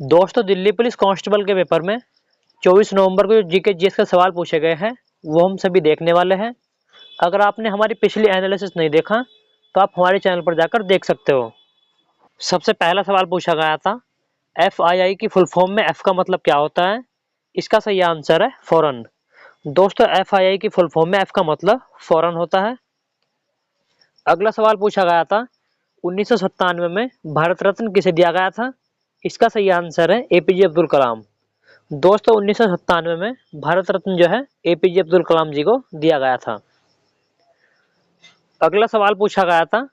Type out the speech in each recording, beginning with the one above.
दोस्तों, Delhi police constable के paper में 24 नवंबर को जो जीके जीएस के सवाल पूछे गए हैं वो हम सभी देखने वाले हैं। अगर आपने हमारी पिछली एनालिसिस नहीं देखा तो आप हमारे चैनल पर जाकर देख सकते हो। सबसे पहला सवाल पूछा गया था, FII की फुल फॉर्म में F का मतलब क्या होता है? इसका सही आंसर है फॉरेन। दोस्तों, FII की फुल फॉर्म में F का मतलब फॉरेन होता है। अगला सवाल पूछा गया था, 1997 में भारत रत्न किसे दिया गया था? इसका सही आंसर है APJ अब्दुल कलाम। दोस्तों, 1997 में भारत रत्न जो है APJ अब्दुल कलाम जी को दिया गया था। अगला सवाल पूछा गया था,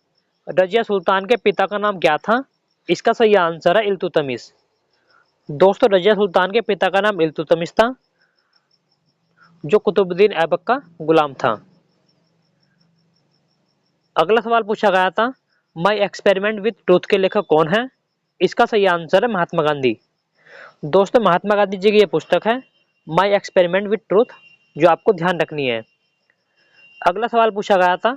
रजिया सुल्तान के पिता का नाम क्या था? इसका सही आंसर है इल्तुतमिश। दोस्तों, रजिया सुल्तान के पिता का नाम इल्तुतमिश था, जो कुतुबुद्दीन ऐबक का गुलाम था। अगला सवाल पूछा गया था, माई एक्सपेरिमेंट विद ट्रूथ के लेखक कौन है? इसका सही आंसर है महात्मा गांधी। दोस्तों, महात्मा गांधी जी की यह पुस्तक है माई एक्सपेरिमेंट विद ट्रूथ, जो आपको ध्यान रखनी है। अगला सवाल पूछा गया था,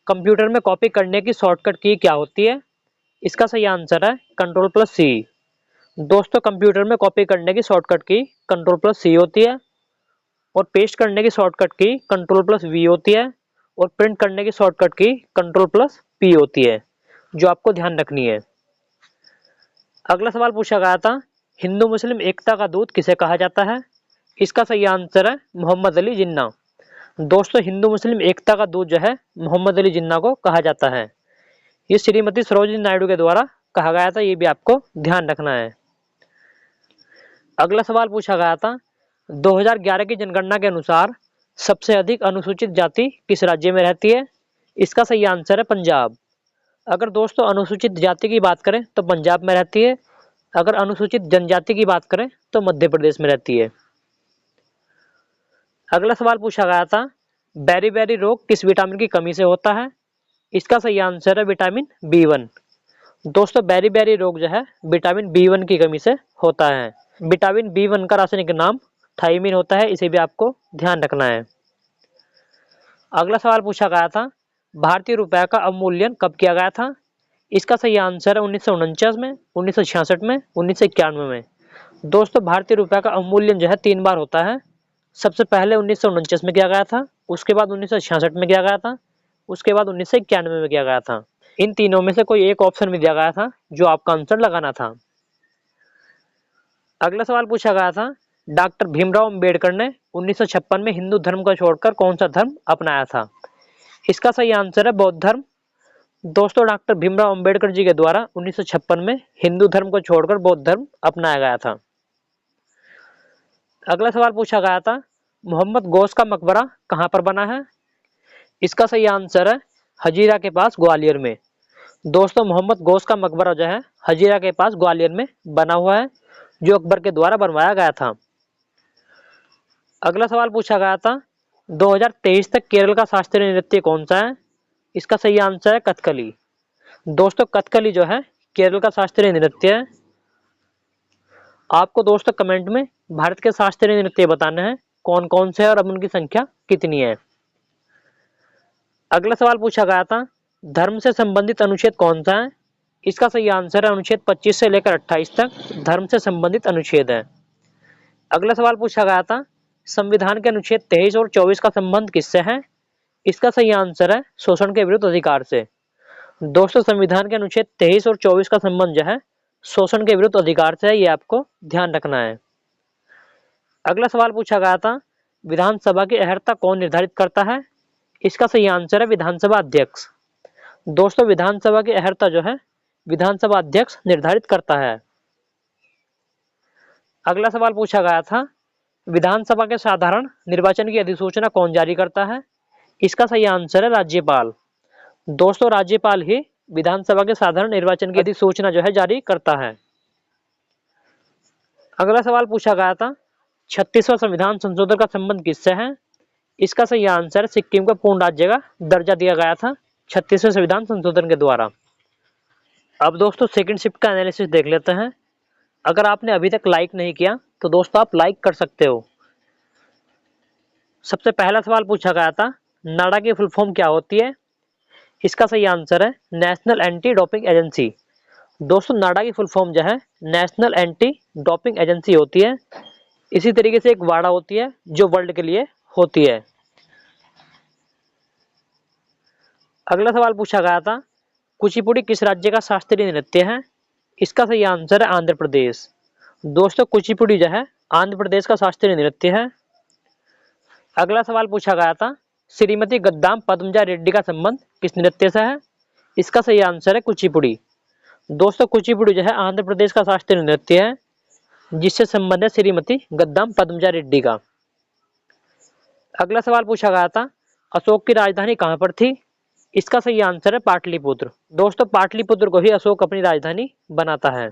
कंप्यूटर में कॉपी करने की शॉर्टकट की क्या होती है? इसका सही आंसर है Ctrl+C। दोस्तों, कंप्यूटर में कॉपी करने की शॉर्टकट की Ctrl+C होती है और पेस्ट करने की शॉर्टकट की Ctrl+V होती है और प्रिंट करने की शॉर्टकट की Ctrl+P होती है, जो आपको ध्यान रखनी है। अगला सवाल पूछा गया था, हिंदू मुस्लिम एकता का दूत किसे कहा जाता है? इसका सही आंसर है मोहम्मद अली जिन्ना। दोस्तों, हिंदू मुस्लिम एकता का दूत जो है मोहम्मद अली जिन्ना को कहा जाता है। ये श्रीमती सरोजिनी नायडू के द्वारा कहा गया था, ये भी आपको ध्यान रखना है। अगला सवाल पूछा गया था, 2011 की जनगणना के अनुसार सबसे अधिक अनुसूचित जाति किस राज्य में रहती है? इसका सही आंसर है पंजाब। अगर दोस्तों अनुसूचित जाति की बात करें तो पंजाब में रहती है, अगर अनुसूचित जनजाति की बात करें तो मध्य प्रदेश में रहती है। अगला सवाल पूछा गया था, बेरी रोग किस विटामिन की कमी से होता है? इसका सही आंसर है विटामिन B1। दोस्तों, बेरी रोग जो है विटामिन B1 की कमी से होता है। विटामिन B1 का रासायनिक नाम थायमिन होता है, इसे भी आपको ध्यान रखना है। अगला सवाल पूछा गया था, भारतीय रुपए का अवमूल्यन कब किया गया था? इसका सही आंसर है 1949 में, 1966 में, 1991 में। दोस्तों, भारतीय रुपए का अवमूल्यन जो है 3 बार होता है। सबसे पहले 1949 में किया गया था, उसके बाद 1966 में किया गया था, उसके बाद 1991 में किया गया था। इन तीनों में से कोई एक ऑप्शन में दिया गया था, जो आपका आंसर लगाना था। अगला सवाल पूछा गया था, डॉक्टर भीमराव अंबेडकर ने 1956 में हिंदू धर्म को छोड़कर कौन सा धर्म अपनाया था? इसका सही आंसर है बौद्ध धर्म। दोस्तों, डॉक्टर भीमराव अंबेडकर जी के द्वारा 1956 में हिंदू धर्म को छोड़कर बौद्ध धर्म अपनाया गया था। अगला सवाल पूछा गया था, मोहम्मद गौस का मकबरा कहां पर बना है? इसका सही आंसर है हजीरा के पास ग्वालियर में। दोस्तों, मोहम्मद गौस का मकबरा जो है हजीरा के पास ग्वालियर में बना हुआ है, जो अकबर के द्वारा बनवाया गया था। अगला सवाल पूछा गया था, 2023 तक केरल का शास्त्रीय नृत्य कौन सा है? इसका सही आंसर है कथकली। दोस्तों, कथकली जो है केरल का शास्त्रीय नृत्य है। आपको दोस्तों कमेंट में भारत के शास्त्रीय नृत्य बताने हैं कौन कौन से हैं और अब उनकी संख्या कितनी है। अगला सवाल पूछा गया था, धर्म से संबंधित अनुच्छेद कौन सा है? इसका सही आंसर है अनुच्छेद 25 से लेकर 28 तक धर्म से संबंधित अनुच्छेद है। अगला सवाल पूछा गया था, संविधान के अनुच्छेद 23 और 24 का संबंध किससे है? इसका सही आंसर है शोषण के विरुद्ध अधिकार से। दोस्तों, संविधान के अनुच्छेद 23 और 24 का संबंध जो है शोषण के विरुद्ध अधिकार से है, ये आपको ध्यान रखना है। अगला सवाल पूछा गया था, विधानसभा की अहर्ता कौन निर्धारित करता है? इसका सही आंसर है विधानसभा अध्यक्ष। दोस्तों, विधानसभा की अहर्ता जो है विधानसभा अध्यक्ष निर्धारित करता है। अगला सवाल पूछा गया था, विधानसभा के साधारण निर्वाचन की अधिसूचना कौन जारी करता है? इसका सही आंसर है राज्यपाल। दोस्तों, राज्यपाल ही विधानसभा के साधारण निर्वाचन की अधिसूचना जो है जारी करता है। अगला सवाल पूछा गया था, 36वां संविधान संशोधन का संबंध किससे है? इसका सही आंसर सिक्किम को पूर्ण राज्य का दर्जा दिया गया था 36वें संविधान संशोधन के द्वारा। अब दोस्तों सेकंड शिफ्ट का एनालिसिस देख लेते हैं। अगर आपने अभी तक लाइक नहीं किया तो दोस्तों आप लाइक कर सकते हो। सबसे पहला सवाल पूछा गया था, नाडा की फुल फॉर्म क्या होती है? इसका सही आंसर है नेशनल एंटी डोपिंग एजेंसी। दोस्तों नाडा की फुल फॉर्म जो है नेशनल एंटी डोपिंग एजेंसी होती है। इसी तरीके से एक वाडा होती है जो वर्ल्ड के लिए होती है। अगला सवाल पूछा गया था, कुचिपुड़ी किस राज्य का शास्त्रीय नृत्य है? इसका सही आंसर है आंध्र प्रदेश। दोस्तों कुचिपुड़ी जो है आंध्र प्रदेश का शास्त्रीय नृत्य है। अगला सवाल पूछा गया था, श्रीमती गद्दाम पद्मजा रेड्डी का संबंध किस नृत्य से है? इसका सही आंसर है कुचिपुड़ी। दोस्तों कुचिपुड़ी जो है आंध्र प्रदेश का शास्त्रीय नृत्य है, जिससे संबंध है श्रीमती गद्दाम पद्मजा रेड्डी का। अगला सवाल पूछा गया था, अशोक की राजधानी कहां पर थी? इसका सही आंसर है पाटलिपुत्र। दोस्तों पाटलिपुत्र को ही अशोक अपनी राजधानी बनाता है।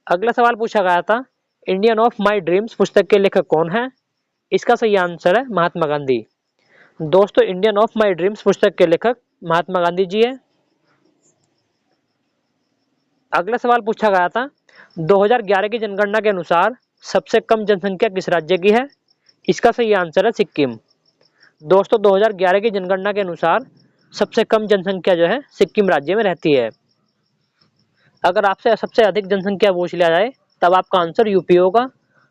अगला सवाल पूछा गया था, इंडियन ऑफ माई ड्रीम्स पुस्तक के लेखक कौन है? इसका सही आंसर है महात्मा गांधी। दोस्तों इंडियन ऑफ माई ड्रीम्स पुस्तक के लेखक महात्मा गांधी जी है। अगला सवाल पूछा गया था, 2011 की जनगणना के अनुसार सबसे कम जनसंख्या किस राज्य की है? इसका सही आंसर है सिक्किम। दोस्तों 2011 की जनगणना के अनुसार सबसे कम जनसंख्या जो है सिक्किम राज्य में रहती है। अगर आपसे सबसे अधिक जनसंख्या पूछ लिया जाए तब आपका आंसर यूपी होगा,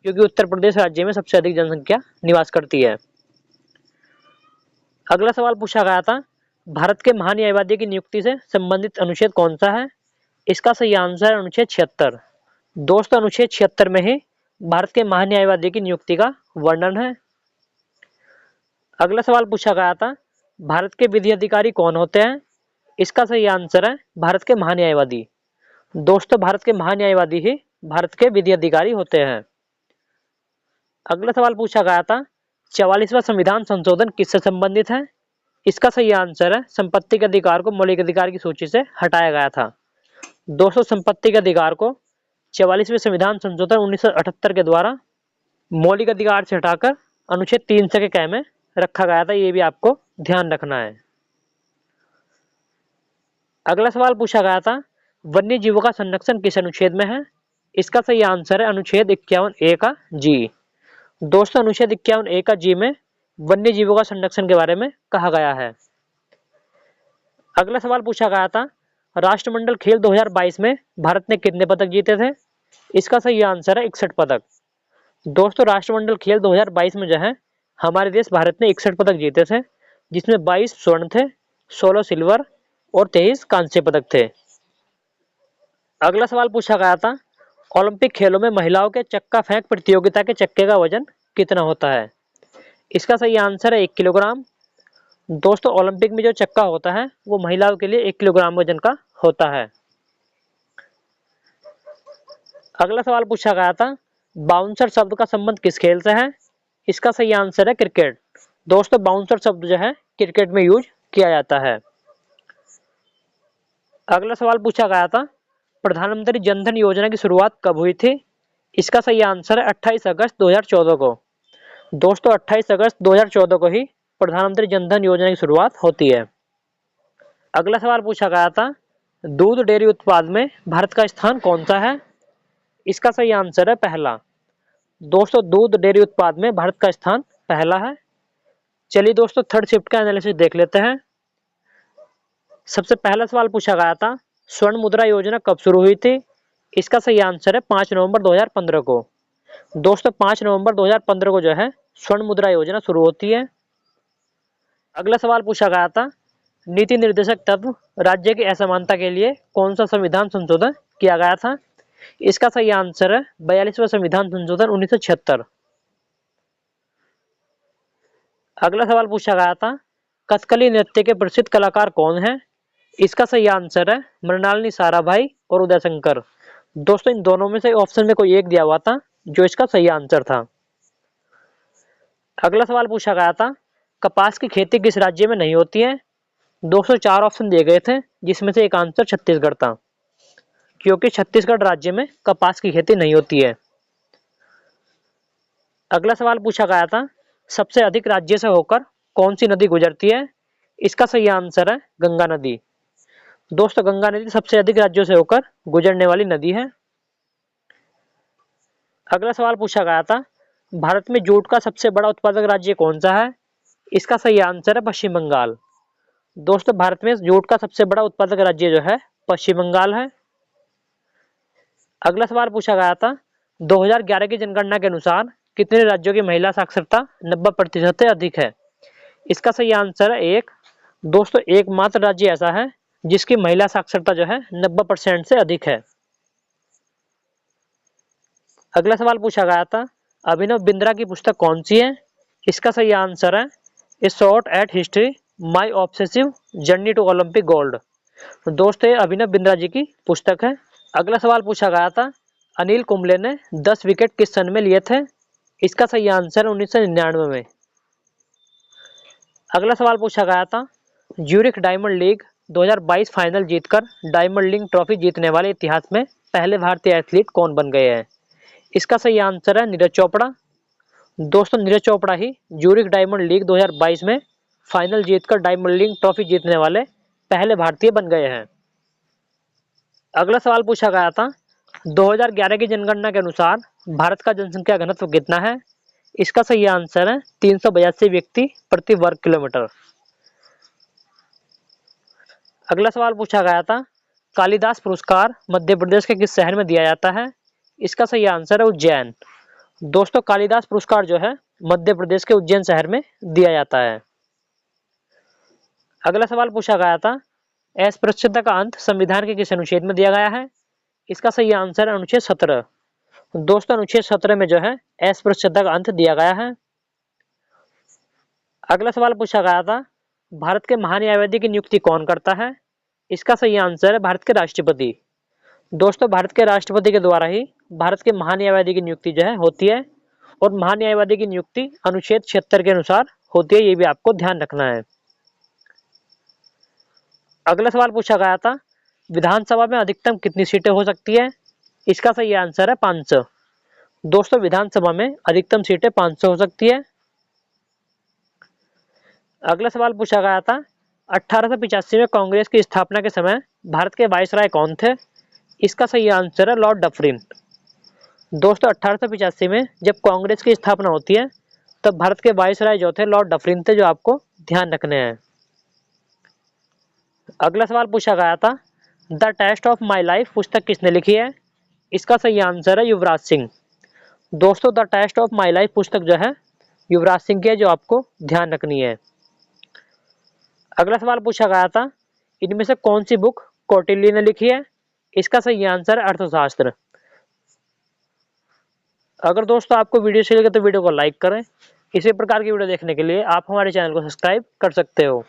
क्योंकि उत्तर प्रदेश राज्य में सबसे अधिक जनसंख्या निवास करती है। अगला सवाल पूछा गया था, भारत के महान्यायवादी की नियुक्ति से संबंधित अनुच्छेद कौन सा है? इसका सही आंसर है अनुच्छेद 76। दोस्तों अनुच्छेद 76 में ही भारत के महान्यायवादी की नियुक्ति का वर्णन है। अगला सवाल पूछा गया था, भारत के विधि अधिकारी कौन होते हैं? इसका सही आंसर है भारत के महान्यायवादी। दोस्तों भारत के महान्यायवादी ही भारत के विधि अधिकारी होते हैं। अगला सवाल पूछा गया था, 44वां संविधान संशोधन किससे संबंधित है? इसका सही आंसर है संपत्ति के अधिकार को मौलिक अधिकार की सूची से हटाया गया था। दोस्तों संपत्ति के अधिकार को 44वें संविधान संशोधन 1978 के द्वारा मौलिक अधिकार से हटाकर अनुच्छेद 300 के कै में रखा गया था, ये भी आपको ध्यान रखना है। अगला सवाल पूछा गया था, वन्य जीवों का संरक्षण किस अनुच्छेद में है? इसका सही आंसर है अनुच्छेद 51A का जी। दोस्तों अनुच्छेद 51A का जी में वन्य जीवों का संरक्षण के बारे में कहा गया है। अगला सवाल पूछा गया था, राष्ट्रमंडल खेल 2022 में भारत ने कितने पदक जीते थे? इसका सही आंसर है 61 पदक। दोस्तों राष्ट्रमंडल खेल 2022 में जो है हमारे देश भारत ने 61 पदक जीते थे, जिसमें 22 स्वर्ण थे, 16 सिल्वर और 23 कांस्य पदक थे। अगला सवाल पूछा गया था, ओलंपिक खेलों में महिलाओं के चक्का फेंक प्रतियोगिता के चक्के का वजन कितना होता है? इसका सही आंसर है 1 किलोग्राम। दोस्तों ओलंपिक में जो चक्का होता है वो महिलाओं के लिए 1 किलोग्राम वजन का होता है। अगला सवाल पूछा गया था, बाउंसर शब्द का संबंध किस खेल से है? इसका सही आंसर है क्रिकेट। दोस्तों बाउंसर शब्द जो है क्रिकेट में यूज किया जाता है। अगला सवाल पूछा गया था, प्रधानमंत्री जनधन योजना की शुरुआत कब हुई थी? इसका सही आंसर है 28 अगस्त 2014 को। दोस्तों 28 अगस्त 2014 को ही प्रधानमंत्री जनधन योजना की शुरुआत होती है। अगला सवाल पूछा गया था, दूध डेयरी उत्पाद में भारत का स्थान कौन सा है? इसका सही आंसर है पहला। दोस्तों दूध डेयरी उत्पाद में भारत का स्थान पहला है। चलिए दोस्तों थर्ड शिफ्ट का एनालिसिस देख लेते हैं। सबसे पहला सवाल पूछा गया था, स्वर्ण मुद्रा योजना कब शुरू हुई थी? इसका सही आंसर है 5 नवंबर 2015 को। दोस्तों 5 नवंबर 2015 को जो है स्वर्ण मुद्रा योजना शुरू होती है। अगला सवाल पूछा गया था, नीति निर्देशक तत्व राज्य की असमानता के लिए कौन सा संविधान संशोधन किया गया था? इसका सही आंसर है 42वां संविधान संशोधन 1976। अगला सवाल पूछा गया था, कथकली नृत्य के प्रसिद्ध कलाकार कौन है? इसका सही आंसर है मृणालिनी साराभाई और उदय शंकर। दोस्तों इन दोनों में से ऑप्शन में कोई एक दिया हुआ था जो इसका सही आंसर था। अगला सवाल पूछा गया था, कपास की खेती किस राज्य में नहीं होती है? 204 ऑप्शन दिए गए थे, जिसमें से एक आंसर छत्तीसगढ़ था, क्योंकि छत्तीसगढ़ राज्य में कपास की खेती नहीं होती है। अगला सवाल पूछा गया था, सबसे अधिक राज्य से होकर कौन सी नदी गुजरती है? इसका सही आंसर है गंगा नदी। दोस्तों गंगा नदी सबसे अधिक राज्यों से होकर गुजरने वाली नदी है। अगला सवाल पूछा गया था, भारत में जूट का सबसे बड़ा उत्पादक राज्य कौन सा है? इसका सही आंसर है पश्चिम बंगाल। दोस्तों भारत में जूट का सबसे बड़ा उत्पादक राज्य जो है पश्चिम बंगाल है। अगला सवाल पूछा गया था 2011 की जनगणना के अनुसार कितने राज्यों की महिला साक्षरता 90% से अधिक है। इसका सही आंसर है एक। दोस्तों एकमात्र राज्य ऐसा है जिसकी महिला साक्षरता जो है 90% से अधिक है। अगला सवाल पूछा गया था अभिनव बिंद्रा की पुस्तक कौन सी है। इसका सही आंसर है a shot at history my obsessive journey to Olympic gold. दोस्तों ये अभिनव बिंद्रा जी की पुस्तक है। अगला सवाल पूछा गया था अनिल कुंबले ने 10 विकेट किस सन में लिए थे। इसका सही आंसर 1999 में। अगला सवाल पूछा गया था ज्यूरिख डायमंड लीग 2022 फाइनल जीतकर डायमंड लीग ट्रॉफी जीतने वाले इतिहास में पहले भारतीय एथलीट कौन बन गए हैं। इसका सही आंसर है नीरज चोपड़ा। दोस्तों नीरज चोपड़ा ही ज्यूरिख डायमंड लीग 2022 में फाइनल जीतकर डायमंड लीग ट्रॉफी जीतने वाले पहले भारतीय बन गए हैं। अगला सवाल पूछा गया था 2011 की जनगणना के अनुसार भारत का जनसंख्या घनत्व कितना है। इसका सही आंसर है 382 व्यक्ति प्रति वर्ग किलोमीटर। अगला सवाल पूछा गया था कालिदास पुरस्कार मध्य प्रदेश के किस शहर में दिया जाता है। इसका सही आंसर है उज्जैन। दोस्तों कालिदास पुरस्कार जो है मध्य प्रदेश के उज्जैन शहर में दिया जाता है। अगला सवाल पूछा गया था अस्पृश्यता का अंत संविधान के किस अनुच्छेद में दिया गया है। इसका सही आंसर है अनुच्छेद 17। दोस्तों अनुच्छेद 17 में जो है अस्पृश्यता का अंत दिया गया है। अगला सवाल पूछा गया था भारत के महान्यायवादी की नियुक्ति कौन करता है। इसका सही आंसर है भारत के राष्ट्रपति। दोस्तों भारत के राष्ट्रपति के द्वारा ही भारत के महान्यायवादी की नियुक्ति जो है होती है और महान्यायवादी की नियुक्ति अनुच्छेद 76 के अनुसार होती है, ये भी आपको ध्यान रखना है। अगला सवाल पूछा गया था विधानसभा में अधिकतम कितनी सीटें हो सकती है। इसका सही आंसर है 500। दोस्तों विधानसभा में अधिकतम सीटें 500 हो सकती है। अगला सवाल पूछा गया था 1885 में कांग्रेस की स्थापना के समय भारत के वायसराय कौन थे। इसका सही आंसर है लॉर्ड डफरिन। दोस्तों 1885 में जब कांग्रेस की स्थापना होती है तब भारत के वायसराय जो थे लॉर्ड डफरिन थे, जो आपको ध्यान रखने हैं। अगला सवाल पूछा गया था The Test of My Life पुस्तक किसने लिखी है। इसका सही आंसर है युवराज सिंह। दोस्तों The Test of My Life पुस्तक जो है युवराज सिंह की है, जो आपको ध्यान रखनी है। अगला सवाल पूछा गया था इनमें से कौन सी बुक कौटिल्य ने लिखी है। इसका सही आंसर है अर्थशास्त्र। अगर दोस्तों आपको वीडियो अच्छी लगे तो वीडियो को लाइक करें। इसी प्रकार की वीडियो देखने के लिए आप हमारे चैनल को सब्सक्राइब कर सकते हो।